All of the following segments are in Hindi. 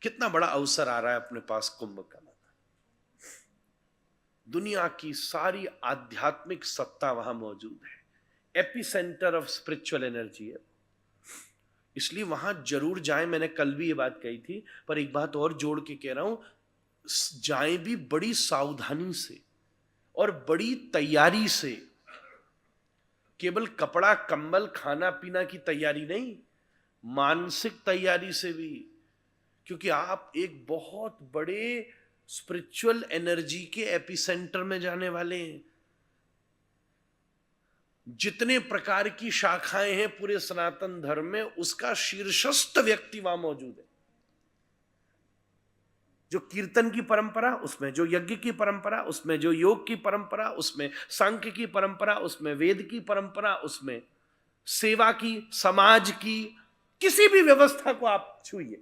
कितना बड़ा अवसर आ रहा है अपने पास कुंभ का। दुनिया की सारी आध्यात्मिक सत्ता वहां मौजूद है, एपिसेंटर ऑफ स्पिरिचुअल एनर्जी है, इसलिए वहां जरूर जाएं। मैंने कल भी ये बात कही थी, पर एक बात और जोड़ के कह रहा हूं, जाएं भी बड़ी सावधानी से और बड़ी तैयारी से। केवल कपड़ा कंबल खाना पीना की तैयारी नहीं, मानसिक तैयारी से भी, क्योंकि आप एक बहुत बड़े स्पिरिचुअल एनर्जी के एपिसेंटर में जाने वाले हैं। जितने प्रकार की शाखाएं हैं पूरे सनातन धर्म में, उसका शीर्षस्थ व्यक्ति वहां मौजूद है। जो कीर्तन की परंपरा उसमें, जो यज्ञ की परंपरा उसमें, जो योग की परंपरा उसमें, सांख्य की परंपरा उसमें, वेद की परंपरा उसमें, सेवा की, समाज की, किसी भी व्यवस्था को आप छूइए,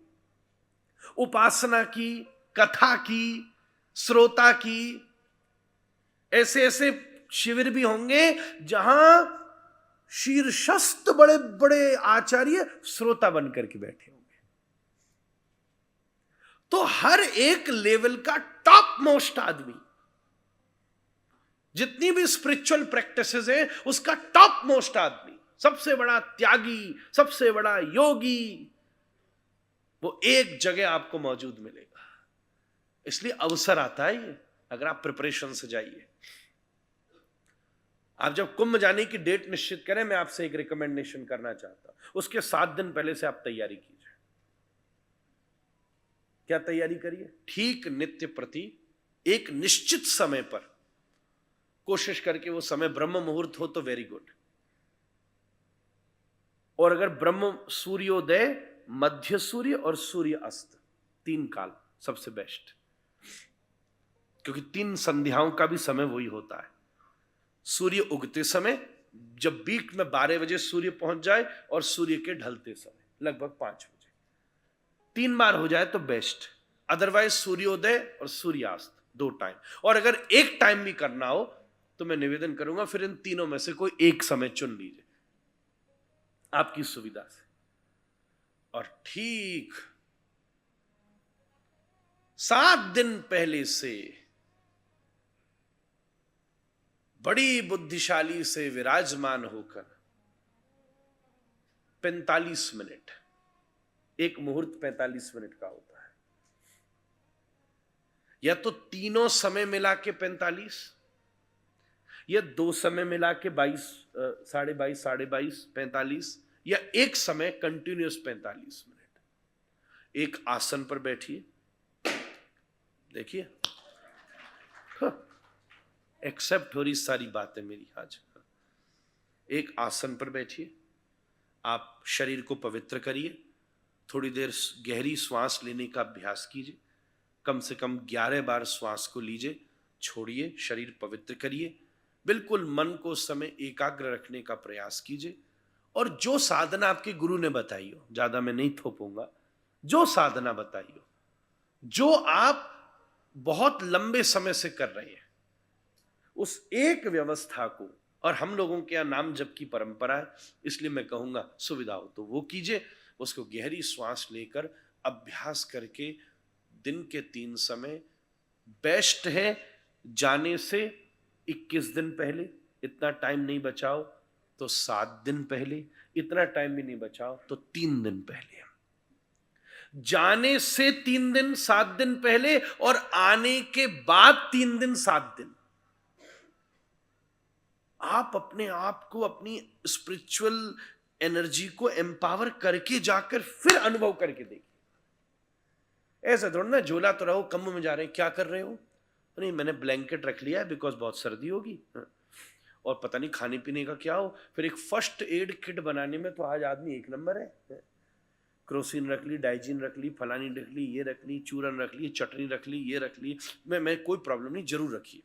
उपासना की, कथा की, श्रोता की, ऐसे ऐसे शिविर भी होंगे जहां शीर्षस्थ बड़े बड़े आचार्य श्रोता बनकर के बैठे होंगे। तो हर एक लेवल का टॉप मोस्ट आदमी, जितनी भी स्पिरिचुअल प्रैक्टिसेस हैं, उसका टॉप मोस्ट आदमी, सबसे बड़ा त्यागी, सबसे बड़ा योगी, वो एक जगह आपको मौजूद मिलेगा। इसलिए अवसर आता है ये, अगर आप प्रिपरेशन से जाइए। आप जब कुंभ जाने की डेट निश्चित करें, मैं आपसे एक रिकमेंडेशन करना चाहता हूं, उसके 7 दिन पहले से आप तैयारी कीजिए। क्या तैयारी करिए? ठीक नित्य प्रति एक निश्चित समय पर कोशिश करके, वो समय ब्रह्म मुहूर्त हो तो वेरी गुड, और अगर ब्रह्म सूर्योदय, मध्य सूर्य और सूर्य अस्त, 3 काल सबसे बेस्ट, क्योंकि 3 संध्याओं का भी समय वही होता है। सूर्य उगते समय, जब बीच में 12 बजे सूर्य पहुंच जाए, और सूर्य के ढलते समय लगभग 5 बजे, 3 बार हो जाए तो बेस्ट। अदरवाइज सूर्योदय और सूर्यास्त 2 टाइम, और अगर एक टाइम भी करना हो तो मैं निवेदन करूंगा फिर इन तीनों में से कोई एक समय चुन लीजिए आपकी सुविधा से। और ठीक 7 दिन पहले से बड़ी बुद्धिशाली से विराजमान होकर 45 मिनट, एक मुहूर्त 45 मिनट का होता है, या तो तीनों समय मिला के 45, या 2 समय मिला के 22, 22.5, 22.5, 45, या एक समय कंटिन्यूस 45 मिनट। एक आसन पर बैठिए, देखिए एक्सेप्ट हो रही सारी बातें मेरी आज। एक आसन पर बैठिए, आप शरीर को पवित्र करिए, थोड़ी देर गहरी श्वास लेने का अभ्यास कीजिए, कम से कम 11 बार श्वास को लीजिए, छोड़िए, शरीर पवित्र करिए, बिल्कुल मन को उस समय एकाग्र रखने का प्रयास कीजिए। और जो साधना आपके गुरु ने बताई हो, ज्यादा मैं नहीं थोपूंगा, जो साधना बताई हो, जो आप बहुत लंबे समय से कर रहे हैं, उस एक व्यवस्था को, और हम लोगों के यहाँ नाम जप की परंपरा है, इसलिए मैं कहूंगा सुविधा हो तो वो कीजिए। उसको गहरी श्वास लेकर अभ्यास करके दिन के 3 समय, बेस्ट है जाने से 21 दिन पहले, इतना टाइम नहीं बचाओ तो 7 दिन पहले, इतना टाइम भी नहीं बचाओ तो 3 दिन पहले। जाने से 3 दिन 7 दिन पहले, और आने के बाद 3 दिन 7 दिन, आप अपने आप को, अपनी स्पिरिचुअल एनर्जी को एम्पावर करके जाकर फिर अनुभव करके देखिए। ऐसा थोड़ा ना झोला तो रहो, कम में जा रहे हैं, क्या कर रहे हो? नहीं, मैंने ब्लैंकेट रख लिया है बिकॉज बहुत सर्दी होगी, और पता नहीं खाने पीने का क्या हो। फिर एक फर्स्ट एड किट बनाने में तो आज आदमी एक नंबर है। क्रोसिन रख ली, डाइजीन रख ली, फलानी रख ली, ये रख ली, चूरन रख ली, चटनी रख ली, ये रख ली। मैं कोई प्रॉब्लम नहीं, जरूर रखिए।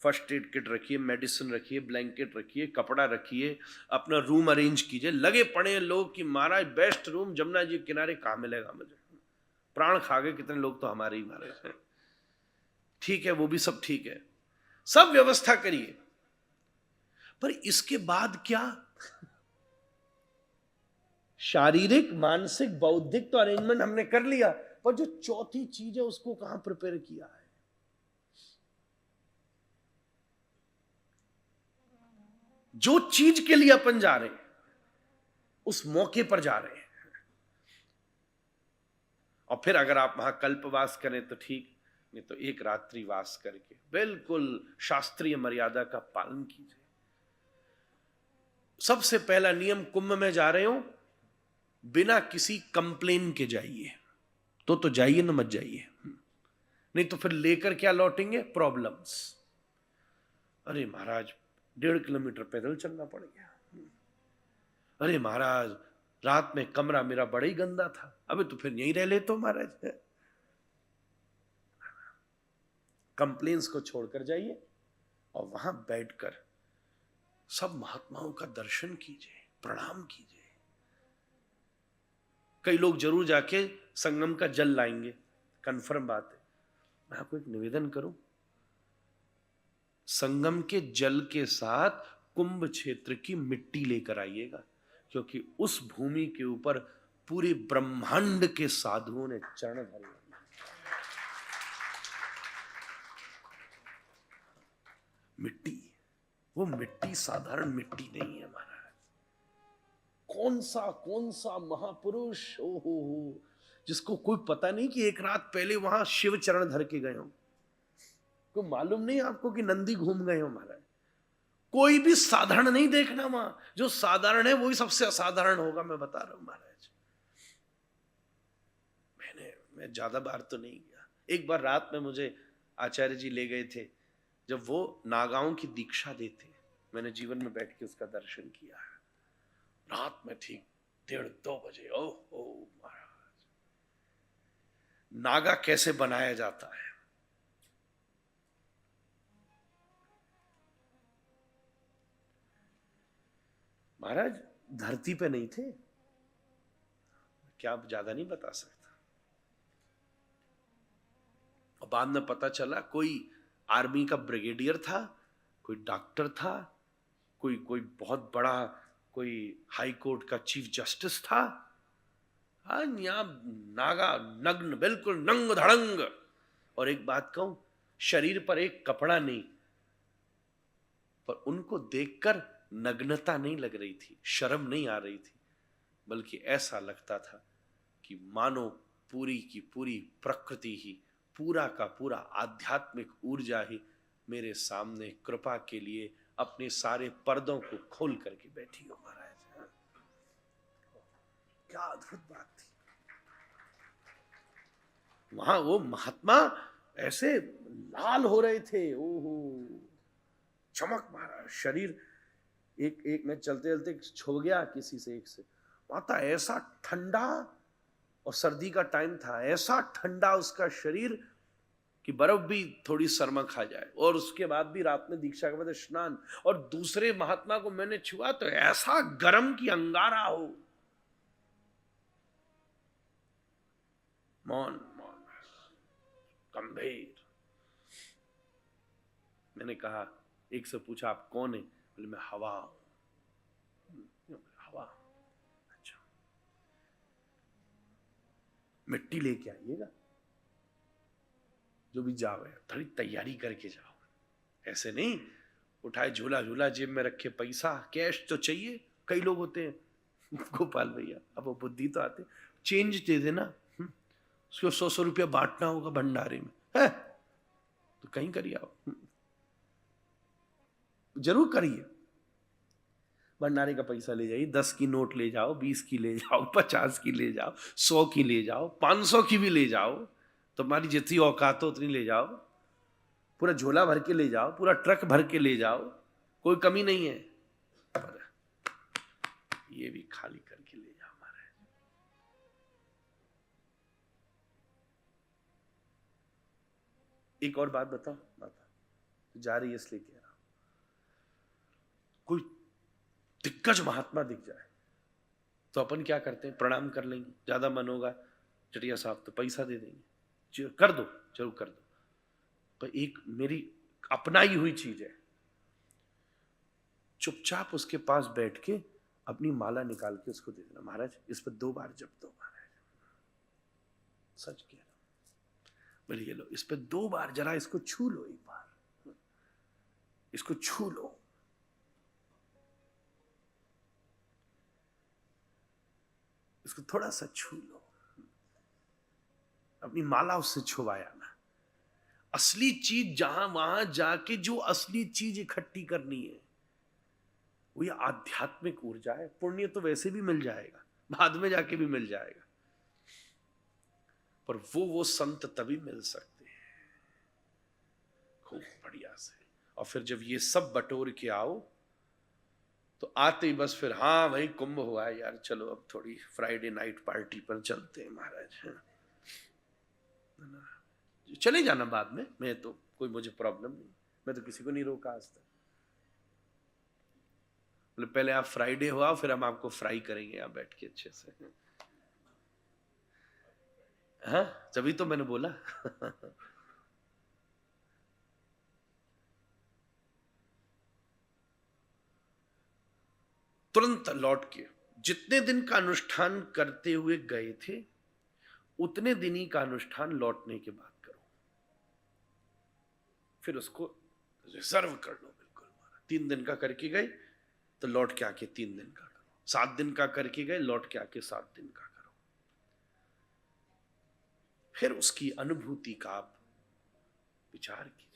फर्स्ट एड किट रखिए, मेडिसिन रखिए, ब्लैंकेट रखिए, कपड़ा रखिए, अपना रूम अरेंज कीजिए। लगे पड़े हैं लोग कि महाराज बेस्ट रूम जमुना जी किनारे कहाँ मिलेगा मुझे, प्राण खा गए कितने लोग तो हमारे ही मारे हैं। ठीक है, वो भी सब ठीक है, सब व्यवस्था करिए, पर इसके बाद क्या? शारीरिक, मानसिक, बौद्धिक तो अरेंजमेंट हमने कर लिया, पर जो चौथी चीज है उसको कहां प्रिपेयर किया है? जो चीज के लिए अपन जा रहे हैं उस मौके पर जा रहे हैं। और फिर अगर आप वहां कल्पवास करें तो ठीक, नहीं तो एक रात्रि वास करके बिल्कुल शास्त्रीय मर्यादा का पालन कीजिए। सबसे पहला नियम, कुंभ में जा रहे हो बिना किसी कंप्लेन के जाइए, तो जाइए ना मत जाइए, नहीं तो फिर लेकर क्या लौटेंगे? प्रॉब्लम्स। अरे महाराज 1.5 किलोमीटर पैदल चलना पड़ गया। अरे महाराज रात में कमरा मेरा बड़ा ही गंदा था। अबे तो फिर यहीं रह ले तो महाराज। कंप्लेन्स को छोड़कर जाइए और वहां बैठकर सब महात्माओं का दर्शन कीजिए, प्रणाम कीजिए। कई लोग जरूर जाके संगम का जल लाएंगे, कंफर्म बात है। मैं आपको एक निवेदन करूं, संगम के जल के साथ कुंभ क्षेत्र की मिट्टी लेकर आइएगा, क्योंकि उस भूमि के ऊपर पूरे ब्रह्मांड के साधुओं ने चरण धरे। मिट्टी, वो मिट्टी साधारण मिट्टी नहीं है महाराज। कौन सा महापुरुष हो जिसको कोई पता नहीं कि एक रात पहले वहां शिव चरण धर के गए हो। कोई मालूम नहीं आपको कि नंदी घूम गए हो महाराज। कोई भी साधारण नहीं देखना वहां, जो साधारण है वही सबसे असाधारण होगा, मैं बता रहा हूं महाराज। मैं ज्यादा बार तो नहीं गया, एक बार रात में मुझे आचार्य जी ले गए थे, जब वो नागाओं की दीक्षा देते, मैंने जीवन में बैठ के उसका दर्शन किया है। रात में ठीक 1:30-2 बजे। ओह महाराज, नागा कैसे बनाया जाता है? महाराज धरती पे नहीं थे, क्या आप ज्यादा नहीं बता सकता। और बाद में पता चला कोई आर्मी का ब्रिगेडियर था, कोई डॉक्टर था, कोई बहुत बड़ा, कोई हाई कोर्ट का चीफ जस्टिस था। यहाँ नागा नग्न, बिल्कुल नंग धड़ंग। और एक बात कहूं, शरीर पर एक कपड़ा नहीं, पर उनको देखकर नग्नता नहीं लग रही थी, शर्म नहीं आ रही थी, बल्कि ऐसा लगता था कि मानो पूरी की पूरी प्रकृति ही, पूरा का पूरा आध्यात्मिक ऊर्जा ही मेरे सामने कृपा के लिए अपने सारे पर्दों को खोल करके बैठी हो महाराज। क्या अद्भुत बात थी। वहां वो महात्मा ऐसे लाल हो रहे थे, ओहो चमक महाराज। शरीर एक मैं चलते चलते छो गया किसी से, एक से माता, ऐसा ठंडा, और सर्दी का टाइम था, ऐसा ठंडा उसका शरीर कि बर्फ भी थोड़ी शर्मा खा जाए। और उसके बाद भी रात में दीक्षा के बाद स्नान। और दूसरे महात्मा को मैंने छुआ तो ऐसा गर्म की अंगारा हो, मौन गंभीर। मैंने कहा, एक से पूछा आप कौन है? बोले मैं हवा हूं। हवा? अच्छा, मिट्टी लेके आइएगा, जो भी जाओ थोड़ी तैयारी करके जाओ। ऐसे नहीं उठाए झूला झूला जेब में रखे, पैसा कैश तो चाहिए। कई लोग होते हैं, गोपाल भैया अब वो बुद्धि तो आते, चेंज दे देना, उसको 100 रुपया बांटना होगा भंडारे में, है तो कहीं करिए आओ, जरूर करिए। भंडारे का पैसा ले जाइए, 10 की नोट ले जाओ, 20 की ले जाओ, 50 की ले जाओ, 100 की ले जाओ, 500 की भी ले जाओ, तुम्हारी जितनी औकात हो उतनी ले जाओ। पूरा झोला भर के ले जाओ, पूरा ट्रक भर के ले जाओ, कोई कमी नहीं है। पर ये भी खाली करके ले जाओ हमारे। एक और बात बताओ माता, जा रही है इसलिए कह रहा हूं, कोई दिग्गज महात्मा दिख जाए तो अपन क्या करते हैं? प्रणाम कर लेंगे। ज्यादा मन होगा, चटिया साहब तो पैसा दे देंगे, कर दो, जरूर कर दो। पर एक मेरी अपनाई हुई चीज है, चुपचाप उसके पास बैठ के अपनी माला निकाल के उसको दे देना, महाराज इस पर 2 बार जप दो महाराज, सच कह रहा हूं। बोले ये लो, इस पर 2 बार जरा इसको छू लो, एक बार इसको छू लो। इसको थोड़ा सा छू लो, अपनी माला उससे छुवाया ना। असली चीज जहां वहां जाके जो असली चीज इकट्ठी करनी है वो ये आध्यात्मिक ऊर्जा है। पुण्य तो वैसे भी मिल जाएगा, बाद में जाके भी मिल जाएगा, पर वो संत तभी मिल सकते हैं खूब बढ़िया से। और फिर जब ये सब बटोर के आओ तो आते ही बस फिर हाँ भाई कुंभ हुआ है यार, चलो अब थोड़ी फ्राइडे नाइट पार्टी पर चलते हैं महाराज। चले जाना बाद में, मैं तो कोई मुझे प्रॉब्लम नहीं, मैं तो किसी को नहीं रोका आज तक। बोले पहले आप फ्राइडे हो आओ, फिर हम आपको फ्राई करेंगे यहाँ बैठ के अच्छे से। हाँ तभी तो मैंने बोला। तुरंत लौट के जितने दिन का अनुष्ठान करते हुए गए थे उतने दिन ही का अनुष्ठान लौटने के बाद करो, फिर उसको रिजर्व कर लो बिल्कुल। 3 दिन का करके गए तो लौट के आके 3 दिन का करो, 7 दिन का करके गए लौट के आके 7 दिन का करो। फिर उसकी अनुभूति का आप विचार कीजिए।